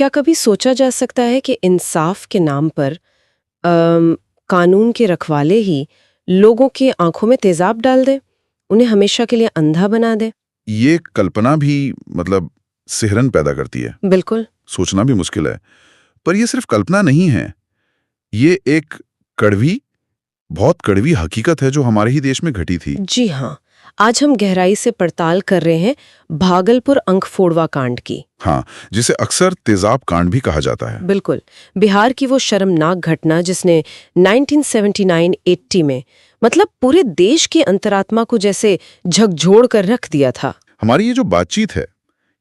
क्या कभी सोचा जा सकता है कि इंसाफ के नाम पर कानून के रखवाले ही लोगों की आंखों में तेजाब डाल दे, उन्हें हमेशा के लिए अंधा बना दे? ये कल्पना भी सिहरन पैदा करती है। बिल्कुल। सोचना भी मुश्किल है। पर ये सिर्फ कल्पना नहीं है, ये एक बहुत कड़वी हकीकत है जो हमारे ही देश में घटी थी। जी हाँ, आज हम गहराई से पड़ताल कर रहे हैं भागलपुर अंकफोड़वा कांड की। हाँ, जिसे अक्सर तेजाब कांड भी कहा जाता है। बिल्कुल, बिहार की वो शर्मनाक घटना जिसने 1979-80 में पूरे देश की अंतरात्मा को जैसे झकझोर कर रख दिया था। हमारी ये जो बातचीत है,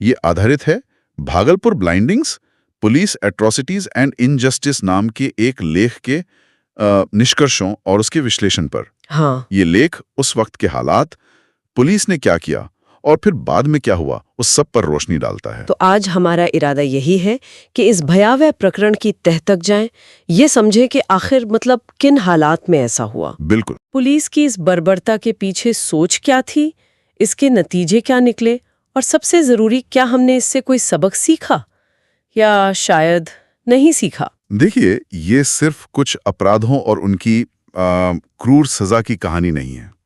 ये आधारित है Bhagalpur blindings, police atrocities and injustice नाम के एक लेख के निष्कर्षों और उसके विश्लेषण पर। हाँ। ये लेख उस वक्त के हालात, पुलिस ने क्या किया और फिर बाद में क्या हुआ, उस सब पर रोशनी डालता है। तो आज हमारा इरादा यही है कि इस भयावह प्रकरण की तह तक जाएं, ये समझे कि आखिर किन हालात में ऐसा हुआ। बिल्कुल। पुलिस की इस बर्बरता के पीछे सोच क्या थी, इसके नतीजे क्या निकले, और सबसे जरूरी, क्या हमने इससे कोई सबक सीखा या शायद नहीं सीखा? देखिए, ये सिर्फ कुछ अपराधों और उनकी क्रूर सजा की कहानी नहीं है।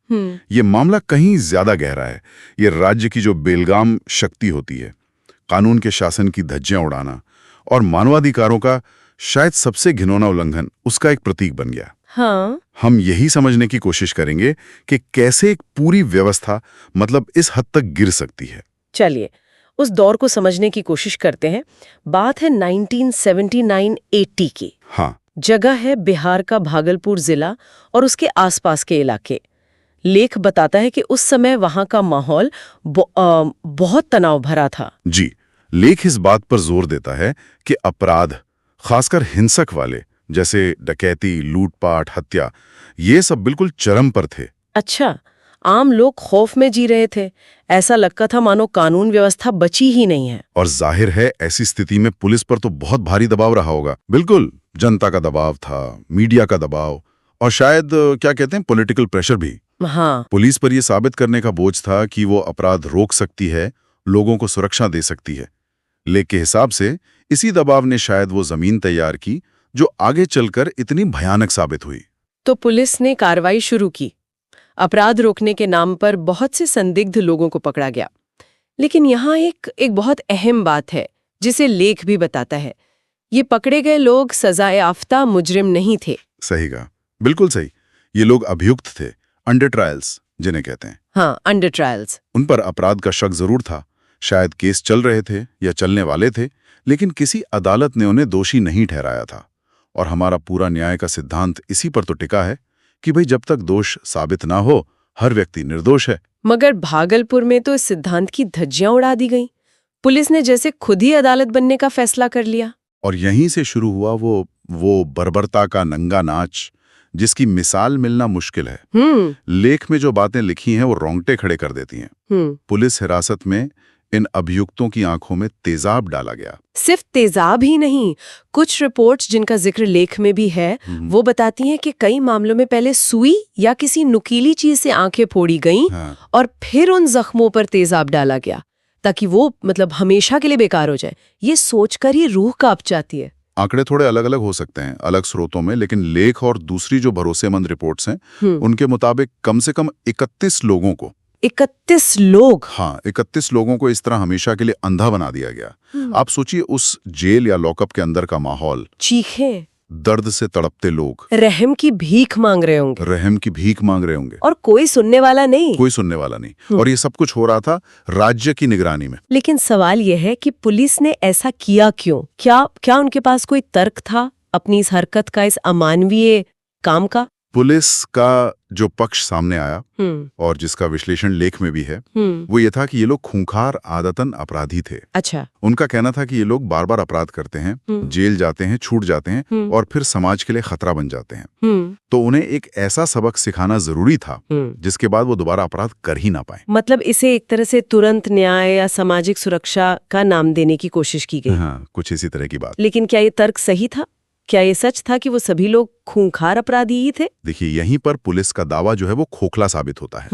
ये मामला कहीं ज्यादा गहरा है। ये राज्य की जो बेलगाम शक्ति होती है, कानून के शासन की धज्जियां उड़ाना और मानवाधिकारों का शायद सबसे घिनौना उल्लंघन, उसका एक प्रतीक बन गया। हाँ। हम यही समझने की कोशिश करेंगे कि कैसे एक पूरी व्यवस्था इस हद तक गिर सकती है। चलिए उस दौर को समझने की कोशिश करते हैं। बात है 1979-80 की। हाँ। जगह है बिहार का भागलपुर जिला और उसके आसपास के इलाके। लेख बताता है कि उस समय वहां का माहौल बहुत तनाव भरा था। जी, लेख इस बात पर जोर देता है कि अपराध, खासकर हिंसक वाले जैसे डकैती, लूटपाट, हत्या, ये सब बिल्कुल चरम पर थे। अच्छा, आम लोग खौफ में जी रहे थे। ऐसा लगता था मानो कानून व्यवस्था बची ही नहीं है। और जाहिर है ऐसी स्थिति में पुलिस पर तो बहुत भारी दबाव रहा होगा। बिल्कुल, जनता का दबाव था, मीडिया का दबाव और शायद क्या कहते हैं, पॉलिटिकल प्रेशर भी। हाँ। पुलिस पर यह साबित करने का बोझ था कि वो अपराध रोक सकती है, लोगों को सुरक्षा दे सकती है। लेख के हिसाब से इसी दबाव ने शायद वो जमीन तैयार की जो आगे चलकर इतनी भयानक साबित हुई। तो पुलिस ने कार्रवाई शुरू की। अपराध रोकने के नाम पर बहुत से संदिग्ध लोगों को पकड़ा गया। लेकिन यहाँ एक बहुत अहम बात है जिसे लेख भी बताता है। ये पकड़े गए लोग सजाए-याफ्ता मुजरिम नहीं थे। सही कहा, बिल्कुल सही। ये लोग अभियुक्त थे, अंडर ट्रायल्स जिन्हें कहते हैं। हाँ, अंडर ट्रायल्स। उन पर अपराध का शक जरूर था, शायद केस चल रहे थे या चलने वाले थे, लेकिन किसी अदालत ने उन्हें दोषी नहीं ठहराया था। और हमारा पूरा न्याय का सिद्धांत इसी पर तो टिका है कि भाई जब तक दोष साबित ना हो, हर व्यक्ति निर्दोष है। मगर भागलपुर में तो इस सिद्धांत की धज्जियां उड़ा दी गईं। पुलिस ने जैसे खुद ही अदालत बनने का फैसला कर लिया। और यहीं से शुरू हुआ वो बर्बरता का नंगा नाच, जिसकी मिसाल मिलना मुश्किल है। लेख में जो बातें लिखी हैं वो रोंगटे खड़े कर देती हैं। पुलिस हिरासत में इन अभियुक्तों की आंखों में तेजाब डाला गया। सिर्फ तेजाब ही नहीं, कुछ रिपोर्ट्स जिनका जिक्र लेख में भी है, वो बताती हैं कि कई मामलों में पहले सुई या किसी नुकीली चीज से आंखें फोड़ी गईं। हाँ। और फिर उन जख्मों पर तेजाब डाला गया ताकि वो हमेशा के लिए बेकार हो जाए। ये सोचकर ही रूह कांप जाती है। आंकड़े थोड़े अलग अलग हो सकते हैं अलग स्रोतों में, लेकिन लेख और दूसरी जो भरोसेमंद रिपोर्ट्स हैं उनके मुताबिक कम से कम 31 लोगों को 31 लोग? हाँ, 31 लोगों को इस तरह हमेशा के लिए अंधा बना दिया गया। आप सोचिए उस जेल या लॉकअप के अंदर का माहौल। चीखें, दर्द से तड़पते लोग, रहम की भीख मांग रहे होंगे। और कोई सुनने वाला नहीं। और ये सब कुछ हो रहा था राज्य की निगरानी में। लेकिन सवाल यह है कि पुलिस ने ऐसा किया क्यों? क्या उनके पास कोई तर्क था अपनी इस हरकत का, इस अमानवीय काम का? पुलिस का जो पक्ष सामने आया और जिसका विश्लेषण लेख में भी है, वो ये था कि ये लोग खूंखार आदतन अपराधी थे। अच्छा। उनका कहना था कि ये लोग बार बार अपराध करते हैं, जेल जाते हैं, छूट जाते हैं और फिर समाज के लिए खतरा बन जाते हैं। तो उन्हें एक ऐसा सबक सिखाना जरूरी था जिसके बाद वो दोबारा अपराध कर ही ना पाए। इसे एक तरह से तुरंत न्याय या सामाजिक सुरक्षा का नाम देने की कोशिश की गई। हाँ, कुछ इसी तरह की बात। लेकिन क्या ये तर्क सही था? क्या ये सच था कि वो सभी लोग खूंखार अपराधी ही थे? देखिए, यहीं पर पुलिस का दावा जो है वो खोखला साबित होता है।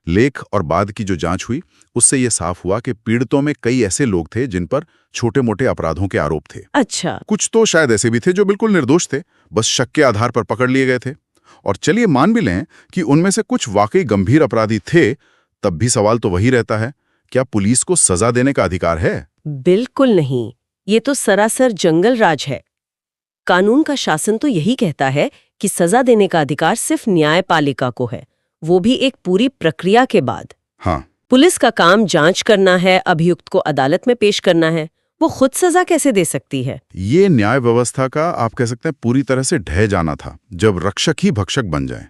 लेख और बाद की जो जांच हुई उससे ये साफ हुआ कि पीड़ितों में कई ऐसे लोग थे जिन पर छोटे-मोटे अपराधों के आरोप थे। अच्छा। कुछ तो शायद ऐसे भी थे जो बिल्कुल निर्दोष थे, बस शक के आधार पर पकड़ लिए गए थे। और चलिए मान भी लें कि उनमें से कुछ वाकई गंभीर अपराधी थे, तब भी सवाल तो वही रहता है, क्या पुलिस को सजा देने का अधिकार है? बिल्कुल नहीं। ये तो सरासर जंगल राज है। कानून का शासन तो यही कहता है कि सजा देने का अधिकार सिर्फ न्यायपालिका को है, वो भी एक पूरी प्रक्रिया के बाद। हाँ, पुलिस का काम जांच करना है, अभियुक्त को अदालत में पेश करना है। वो खुद सजा कैसे दे सकती है? ये न्याय व्यवस्था का आप कह सकते हैं पूरी तरह से ढह जाना था, जब रक्षक ही भक्षक बन जाए,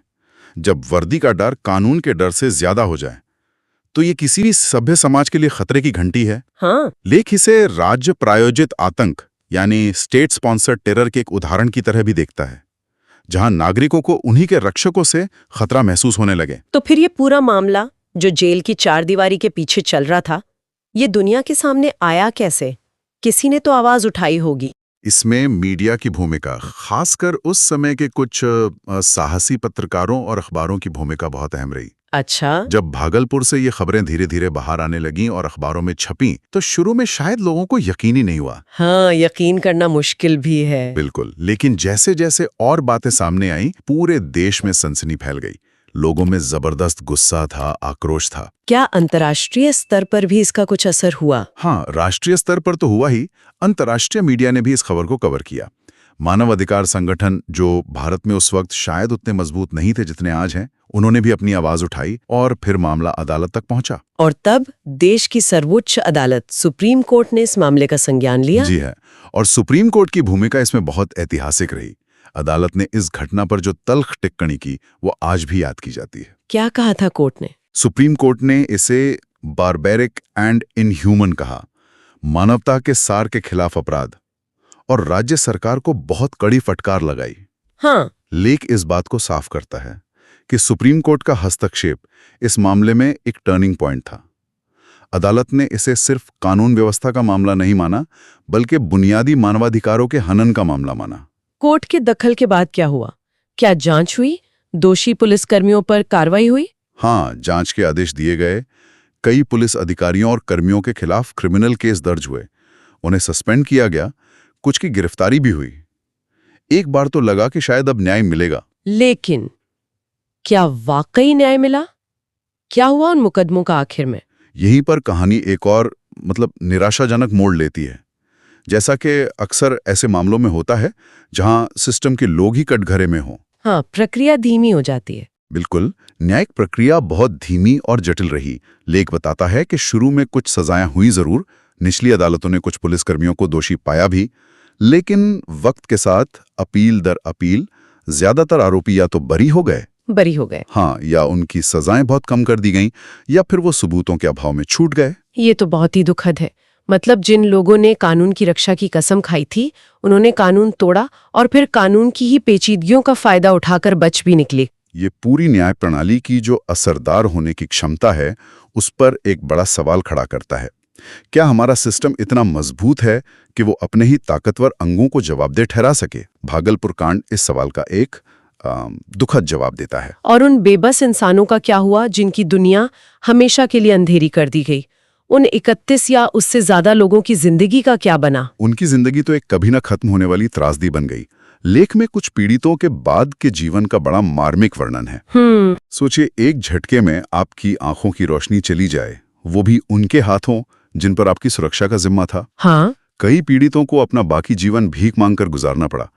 जब वर्दी का डर कानून के डर से ज्यादा हो जाए। तो ये किसी भी सभ्य समाज के लिए खतरे की घंटी है। हाँ। लेख इसे राज्य प्रायोजित आतंक यानी स्टेट स्पॉन्सर्ड टेरर के एक उदाहरण की तरह भी देखता है, जहां नागरिकों को उन्हीं के रक्षकों से खतरा महसूस होने लगे। तो फिर ये पूरा मामला जो जेल की चारदीवारी के पीछे चल रहा था, ये दुनिया के सामने आया कैसे? किसी ने तो आवाज उठाई होगी। इसमें मीडिया की भूमिका, खासकर उस समय के कुछ साहसी पत्रकारों और अखबारों की भूमिका बहुत अहम रही। अच्छा। जब भागलपुर से ये खबरें धीरे धीरे बाहर आने लगीं और अखबारों में छपीं, तो शुरू में शायद लोगों को यकीन ही नहीं हुआ। हाँ, यकीन करना मुश्किल भी है। बिल्कुल, लेकिन जैसे जैसे और बातें सामने आईं, पूरे देश में सनसनी फैल गई। लोगों में जबरदस्त गुस्सा था, आक्रोश था। क्या अंतर्राष्ट्रीय स्तर पर भी इसका कुछ असर हुआ? हाँ, राष्ट्रीय स्तर पर तो हुआ ही, अंतर्राष्ट्रीय मीडिया ने भी इस खबर को कवर किया। मानव अधिकार संगठन, जो भारत में उस वक्त शायद उतने मजबूत नहीं थे जितने आज हैं, उन्होंने भी अपनी आवाज उठाई और फिर मामला अदालत तक पहुंचा। और तब देश की सर्वोच्च अदालत सुप्रीम कोर्ट ने इस मामले का संज्ञान लिया। जी है, और सुप्रीम कोर्ट की भूमिका इसमें बहुत ऐतिहासिक रही। अदालत ने इस घटना पर जो तल्ख टिप्पणी की वो आज भी याद की जाती है। क्या कहा था कोर्ट ने? सुप्रीम कोर्ट ने इसे बारबेरिक एंड इनह्यूमन कहा, मानवता के सार के खिलाफ अपराध, और राज्य सरकार को बहुत कड़ी फटकार लगाई। हाँ। लेख इस बात को साफ करता है कि सुप्रीम कोर्ट का हस्तक्षेप इस मामले में एक टर्निंग पॉइंट था। अदालत ने इसे सिर्फ कानून व्यवस्था का मामला नहीं माना, बल्कि बुनियादी मानवाधिकारों के हनन का मामला माना। कोर्ट के दखल के बाद क्या हुआ? क्या जांच हुई? दोषी पुलिसकर्मियों पर कार्रवाई हुई? हाँ, जांच के आदेश दिए गए। कई पुलिस अधिकारियों और कर्मियों के खिलाफ क्रिमिनल केस दर्ज हुए, उन्हें सस्पेंड किया गया, कुछ की गिरफ्तारी भी हुई। एक बार तो लगा कि शायद अब न्याय मिलेगा। लेकिन क्या वाकई न्याय मिला? क्या हुआ उन मुकदमों का आखिर में? यहीं पर कहानी एक और निराशाजनक मोड़ लेती है। जैसा कि अक्सर ऐसे मामलों में होता है, जहां सिस्टम के लोग ही कटघरे में हों। हाँ, प्रक्रिया धीमी हो जाती है। बिल्कुल, न्यायिक प्रक्रिया बहुत धीमी और जटिल रही। लेख बताता है कि शुरू में कुछ सजाएं हुई जरूर, निचली अदालतों ने कुछ पुलिसकर्मियों को दोषी पाया भी, लेकिन वक्त के साथ अपील दर अपील ज्यादातर आरोपी या तो बरी हो गए, हाँ, या उनकी सजाएं बहुत कम कर दी गईं, या फिर वो सबूतों के अभाव में छूट गए। ये तो बहुत ही दुखद है। मतलब जिन लोगों ने कानून की रक्षा की कसम खाई थी, उन्होंने कानून तोड़ा और फिर कानून की ही पेचीदगियों का फायदा उठाकर बच भी निकले। ये पूरी न्याय प्रणाली की जो असरदार होने की क्षमता है, उस पर एक बड़ा सवाल खड़ा करता है। क्या हमारा सिस्टम इतना मजबूत है कि वो अपने ही ताकतवर अंगों को जवाबदेह ठहरा सके? भागलपुर कांड इस सवाल का एक दुखद जवाब देता है। और उन बेबस इंसानों का क्या हुआ जिनकी दुनिया हमेशा के लिए अंधेरी कर दी गई? उन 31 या उससे ज्यादा लोगों की जिंदगी का क्या बना? उनकी जिंदगी तो एक कभी न खत्म होने वाली त्रासदी बन गई। लेख में कुछ पीड़ितों के बाद के जीवन का बड़ा मार्मिक वर्णन है। सोचिए, एक झटके में आपकी आंखों की रोशनी चली जाए, वो भी उनके हाथों जिन पर आपकी सुरक्षा का जिम्मा था। हाँ। कई पीड़ितों को अपना बाकी जीवन भीख मांगकर गुजारना पड़ा।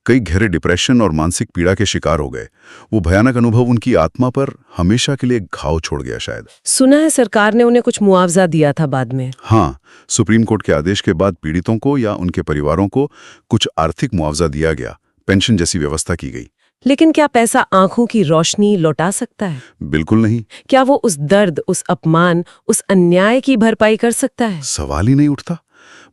कई गहरे डिप्रेशन और मानसिक पीड़ा के शिकार हो गए। वो भयानक अनुभव उनकी आत्मा पर हमेशा के लिए घाव छोड़ गया। शायद सुना है सरकार ने उन्हें कुछ मुआवजा दिया था बाद में। हाँ, सुप्रीम कोर्ट के आदेश के बाद पीड़ितों को या उनके परिवारों को कुछ आर्थिक मुआवजा दिया गया, पेंशन जैसी व्यवस्था की गई। लेकिन क्या पैसा आंखों की रोशनी लौटा सकता है? बिल्कुल नहीं। क्या वो उस दर्द, उस अपमान, उस अन्याय की भरपाई कर सकता है? सवाल ही नहीं उठता।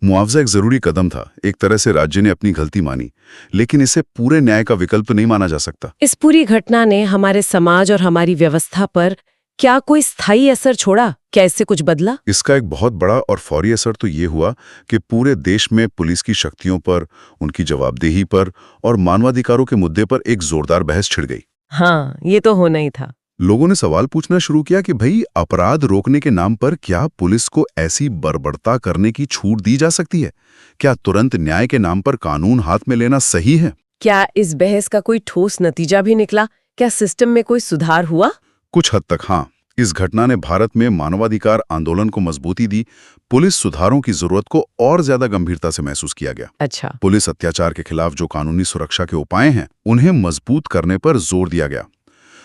मुआवजा एक जरूरी कदम था, एक तरह से राज्य ने अपनी गलती मानी, लेकिन इसे पूरे न्याय का विकल्प नहीं माना जा सकता। इस पूरी घटना ने हमारे समाज और हमारी व्यवस्था पर क्या कोई स्थायी असर छोड़ा? क्या इससे कुछ बदला? इसका एक बहुत बड़ा और फौरी असर तो ये हुआ कि पूरे देश में पुलिस की शक्तियों पर, उनकी जवाबदेही पर और मानवाधिकारों के मुद्दे पर एक जोरदार बहस छिड़ गई। हाँ, ये तो होना ही था। लोगों ने सवाल पूछना शुरू किया कि भाई, अपराध रोकने के नाम पर क्या पुलिस को ऐसी बर्बरता करने की छूट दी जा सकती है? क्या तुरंत न्याय के नाम पर कानून हाथ में लेना सही है? क्या इस बहस का कोई ठोस नतीजा भी निकला? क्या सिस्टम में कोई सुधार हुआ? कुछ हद तक हाँ। इस घटना ने भारत में मानवाधिकार आंदोलन को मजबूती दी। पुलिस सुधारों की जरूरत को और ज्यादा गंभीरता से महसूस किया गया। अच्छा। पुलिस अत्याचार के खिलाफ जो कानूनी सुरक्षा के उपाय हैं, उन्हें मजबूत करने पर जोर दिया गया।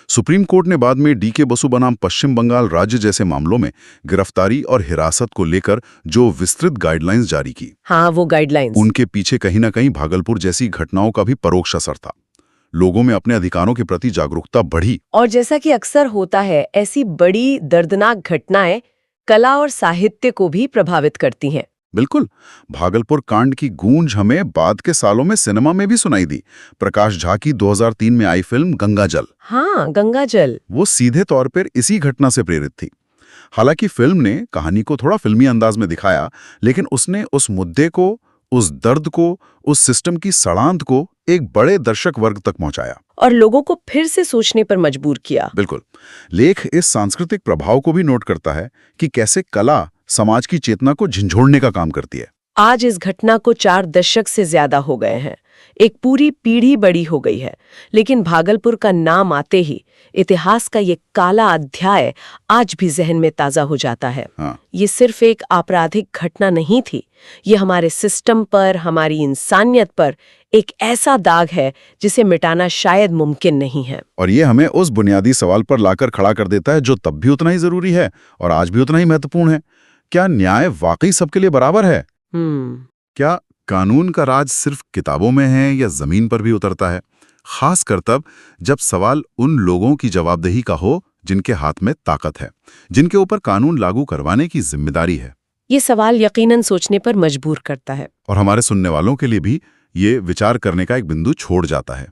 सुप्रीम कोर्ट ने बाद में डीके बसु बनाम पश्चिम बंगाल राज्य जैसे मामलों में गिरफ्तारी और हिरासत को लेकर जो विस्तृत गाइडलाइंस जारी की, हाँ, वो गाइडलाइंस। उनके पीछे कहीं ना कहीं भागलपुर जैसी घटनाओं का भी परोक्ष असर था। लोगों में अपने अधिकारों के प्रति जागरूकता बढ़ी। और जैसा कि अक्सर होता है, ऐसी बड़ी दर्दनाक घटनाएं कला और साहित्य को भी प्रभावित करती हैं। बिल्कुल। भागलपुर कांड की गूंज हमें बाद के सालों में सिनेमा में भी सुनाई दी। प्रकाश झा की 2003 में आई फिल्म गंगाजल, हाँ, गंगाजल, वो सीधे तौर पर इसी घटना से प्रेरित थी। हालांकि फिल्म ने कहानी को थोड़ा फिल्मी अंदाज में दिखाया, लेकिन उसने उस मुद्दे को, उस दर्द को, उस सिस्टम की सड़ांध को एक बड़े दर्शक वर्ग तक पहुंचाया और लोगों को फिर से सोचने पर मजबूर किया। बिल्कुल। लेख इस सांस्कृतिक प्रभाव को भी नोट करता है कि कैसे कला समाज की चेतना को झंझोड़ने का काम करती है। आज इस घटना को 4 दशक से ज्यादा हो गए हैं। एक पूरी पीढ़ी बड़ी हो गई है, लेकिन भागलपुर का नाम आते ही इतिहास का ये काला अध्याय आज भी जहन में ताजा हो जाता है। हाँ। ये सिर्फ एक आपराधिक घटना नहीं थी, ये हमारे सिस्टम पर, हमारी इंसानियत पर एक ऐसा दाग है जिसे मिटाना शायद मुमकिन नहीं है। और ये हमें उस बुनियादी सवाल पर लाकर खड़ा कर देता है जो तब भी उतना ही जरूरी है और आज भी उतना ही महत्वपूर्ण है। क्या न्याय वाकई सबके लिए बराबर है? क्या कानून का राज सिर्फ किताबों में है या जमीन पर भी उतरता है? खासकर तब जब सवाल उन लोगों की जवाबदेही का हो जिनके हाथ में ताकत है, जिनके ऊपर कानून लागू करवाने की जिम्मेदारी है। ये सवाल यकीनन सोचने पर मजबूर करता है और हमारे सुनने वालों के लिए भी ये विचार करने का एक बिंदु छोड़ जाता है।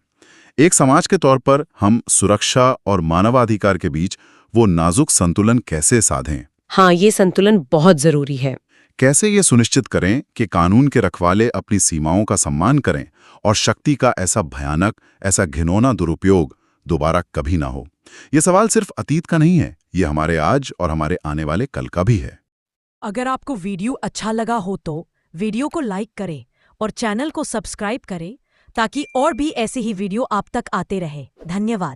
एक समाज के तौर पर हम सुरक्षा और मानवाधिकार के बीच वो नाजुक संतुलन कैसे साधें? हाँ, ये संतुलन बहुत जरूरी है। कैसे ये सुनिश्चित करें कि कानून के रखवाले अपनी सीमाओं का सम्मान करें और शक्ति का ऐसा भयानक, ऐसा घिनौना दुरुपयोग दोबारा कभी ना हो? ये सवाल सिर्फ अतीत का नहीं है, ये हमारे आज और हमारे आने वाले कल का भी है। अगर आपको वीडियो अच्छा लगा हो तो वीडियो को लाइक करें और चैनल को सब्सक्राइब करें ताकि और भी ऐसे ही वीडियो आप तक आते रहे। धन्यवाद।